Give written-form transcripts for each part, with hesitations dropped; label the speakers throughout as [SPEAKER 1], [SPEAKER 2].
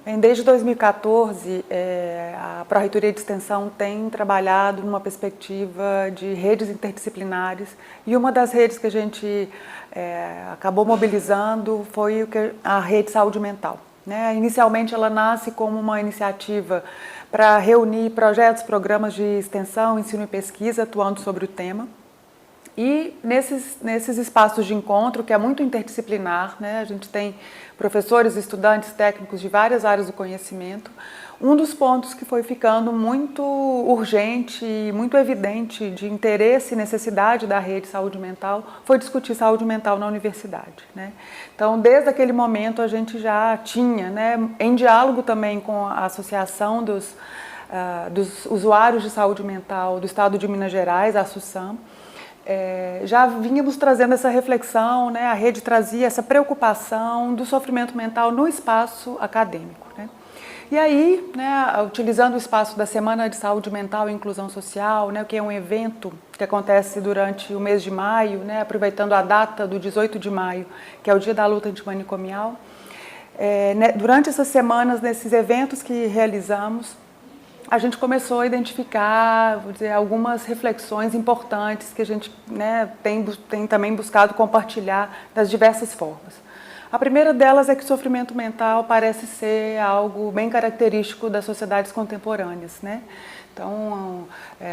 [SPEAKER 1] Desde 2014, a Pró-Reitoria de Extensão tem trabalhado numa perspectiva de redes interdisciplinares e uma das redes que a gente acabou mobilizando foi a Rede Saúde Mental. Inicialmente ela nasce como uma iniciativa para reunir projetos, programas de extensão, ensino e pesquisa atuando sobre o tema. E nesses espaços de encontro, que é muito interdisciplinar, a gente tem professores, estudantes, técnicos de várias áreas do conhecimento, um dos pontos que foi ficando muito urgente e muito evidente de interesse e necessidade da rede saúde mental foi discutir saúde mental na universidade. Então, desde aquele momento, a gente já tinha, em diálogo também com a Associação dos Usuários de Saúde Mental do Estado de Minas Gerais, a SUSAM, já vínhamos trazendo essa reflexão, a rede trazia essa preocupação do sofrimento mental no espaço acadêmico. E aí, utilizando o espaço da Semana de Saúde Mental e Inclusão Social, que é um evento que acontece durante o mês de maio, aproveitando a data do 18 de maio, que é o Dia da Luta Antimanicomial, durante essas semanas, nesses eventos que realizamos, a gente começou a identificar, algumas reflexões importantes que a gente tem também buscado compartilhar das diversas formas. A primeira delas é que o sofrimento mental parece ser algo bem característico das sociedades contemporâneas. Então,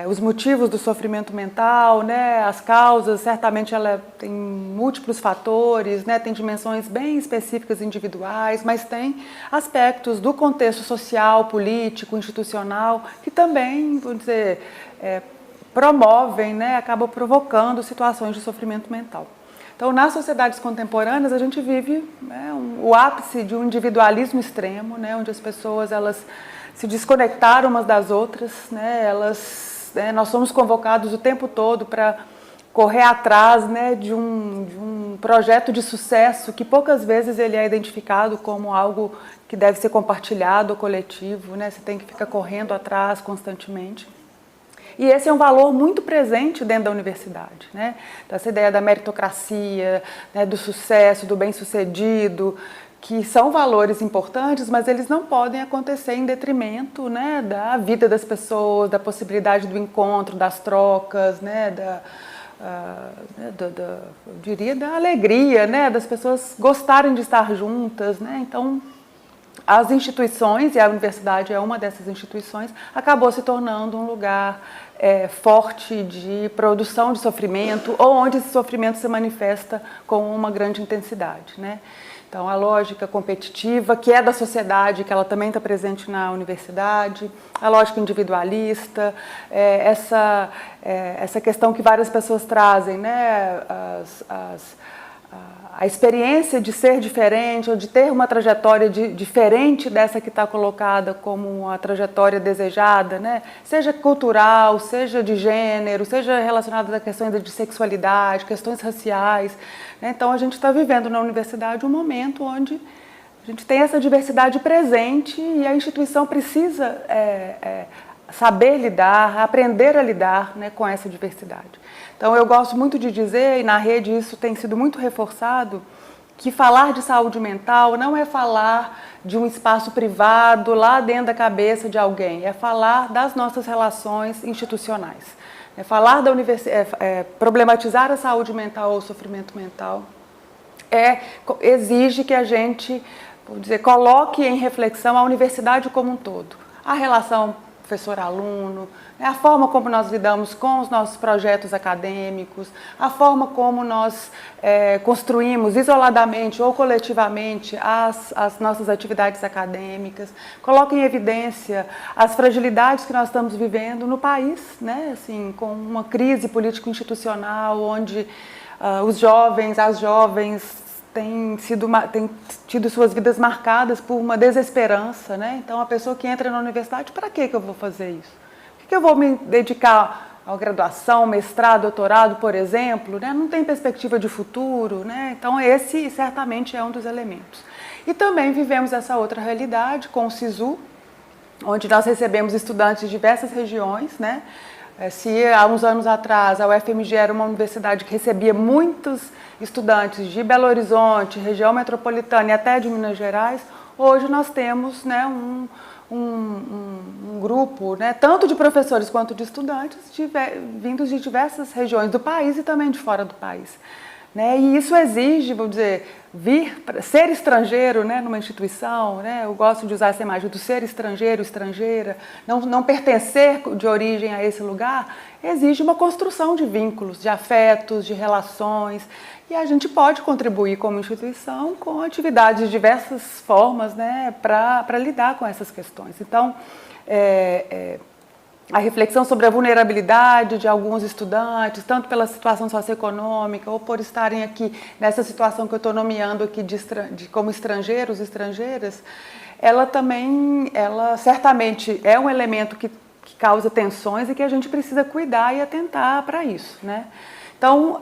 [SPEAKER 1] os motivos do sofrimento mental, as causas, certamente ela tem múltiplos fatores, tem dimensões bem específicas individuais, mas tem aspectos do contexto social, político, institucional, que também, promovem, acabam provocando situações de sofrimento mental. Então, nas sociedades contemporâneas, a gente vive o ápice de um individualismo extremo, onde as pessoas elas se desconectaram umas das outras, nós somos convocados o tempo todo para correr atrás de um projeto de sucesso que poucas vezes ele é identificado como algo que deve ser compartilhado ou coletivo, você tem que ficar correndo atrás constantemente. E esse é um valor muito presente dentro da universidade, Essa ideia da meritocracia, do sucesso, do bem-sucedido, que são valores importantes, mas eles não podem acontecer em detrimento da vida das pessoas, da possibilidade do encontro, das trocas, eu diria da alegria, das pessoas gostarem de estar juntas, Então, as instituições, e a universidade é uma dessas instituições, acabou se tornando um lugar forte de produção de sofrimento, ou onde esse sofrimento se manifesta com uma grande intensidade. Então, a lógica competitiva, que é da sociedade, que ela também está presente na universidade, a lógica individualista, essa questão que várias pessoas trazem, a experiência de ser diferente ou de ter uma trajetória diferente dessa que está colocada como a trajetória desejada, seja cultural, seja de gênero, seja relacionada a questões de sexualidade, questões raciais. Então, a gente está vivendo na universidade um momento onde a gente tem essa diversidade presente e a instituição precisa saber lidar, aprender a lidar com essa diversidade. Então, eu gosto muito de dizer, e na rede isso tem sido muito reforçado, que falar de saúde mental não é falar de um espaço privado lá dentro da cabeça de alguém, é falar das nossas relações institucionais. Falar da problematizar a saúde mental ou o sofrimento mental exige que a gente, coloque em reflexão a universidade como um todo. A relação professor-aluno, a forma como nós lidamos com os nossos projetos acadêmicos, a forma como nós construímos isoladamente ou coletivamente as nossas atividades acadêmicas, coloca em evidência as fragilidades que nós estamos vivendo no país, assim, com uma crise político-institucional, onde os jovens, as jovens têm tido suas vidas marcadas por uma desesperança, Então, a pessoa que entra na universidade, para que eu vou fazer isso? Por que eu vou me dedicar à graduação, mestrado, doutorado, por exemplo? Não tem perspectiva de futuro, Então, esse certamente é um dos elementos. E também vivemos essa outra realidade com o SISU, onde nós recebemos estudantes de diversas regiões, Se há uns anos atrás a UFMG era uma universidade que recebia muitos estudantes de Belo Horizonte, região metropolitana e até de Minas Gerais, hoje nós temos, né, um grupo, né, tanto de professores quanto de estudantes vindos de diversas regiões do país e também de fora do país. Né? E isso exige, vou dizer, ser estrangeiro, né, numa instituição, né, eu gosto de usar essa imagem do ser estrangeiro, estrangeira, não pertencer de origem a esse lugar, exige uma construção de vínculos, de afetos, de relações, e a gente pode contribuir como instituição com atividades de diversas formas, né, para lidar com essas questões. Então, a reflexão sobre a vulnerabilidade de alguns estudantes, tanto pela situação socioeconômica ou por estarem aqui nessa situação que eu estou nomeando aqui como estrangeiros, estrangeiras, ela certamente é um elemento que causa tensões e que a gente precisa cuidar e atentar para isso, né? Então,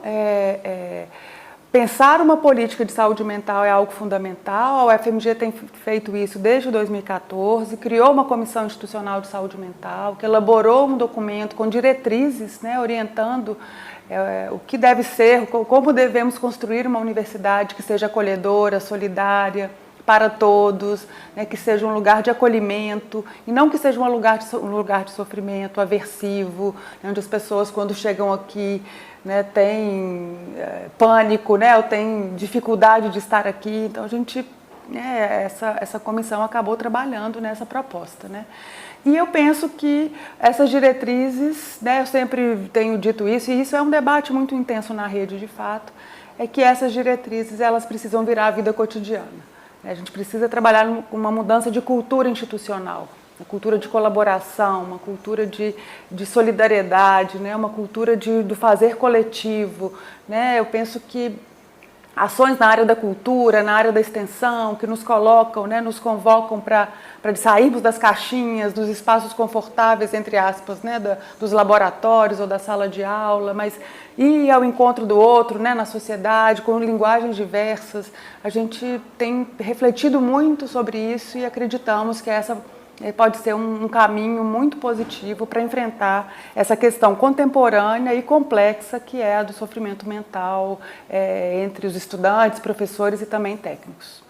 [SPEAKER 1] pensar uma política de saúde mental é algo fundamental. A UFMG tem feito isso desde 2014, criou uma comissão institucional de saúde mental, que elaborou um documento com diretrizes, né, orientando o que deve ser, como devemos construir uma universidade que seja acolhedora, solidária, para todos, né, que seja um lugar de acolhimento e não que seja um lugar de sofrimento, aversivo, né, onde as pessoas, quando chegam aqui, né, têm pânico, né, ou têm dificuldade de estar aqui. Então, a gente, essa comissão acabou trabalhando nessa proposta, né. E eu penso que essas diretrizes, né, eu sempre tenho dito isso, e isso é um debate muito intenso na rede, de fato, é que essas diretrizes, elas precisam virar a vida cotidiana. A gente precisa trabalhar com uma mudança de cultura institucional, uma cultura de colaboração, uma cultura de solidariedade, né? Uma cultura do fazer coletivo. Né? Eu penso que ações na área da cultura, na área da extensão, que nos colocam, né, nos convocam para sairmos das caixinhas, dos espaços confortáveis, entre aspas, né, dos laboratórios ou da sala de aula, mas ir ao encontro do outro, né, na sociedade, com linguagens diversas. A gente tem refletido muito sobre isso e acreditamos que essa pode ser um caminho muito positivo para enfrentar essa questão contemporânea e complexa que é a do sofrimento mental entre os estudantes, professores e também técnicos.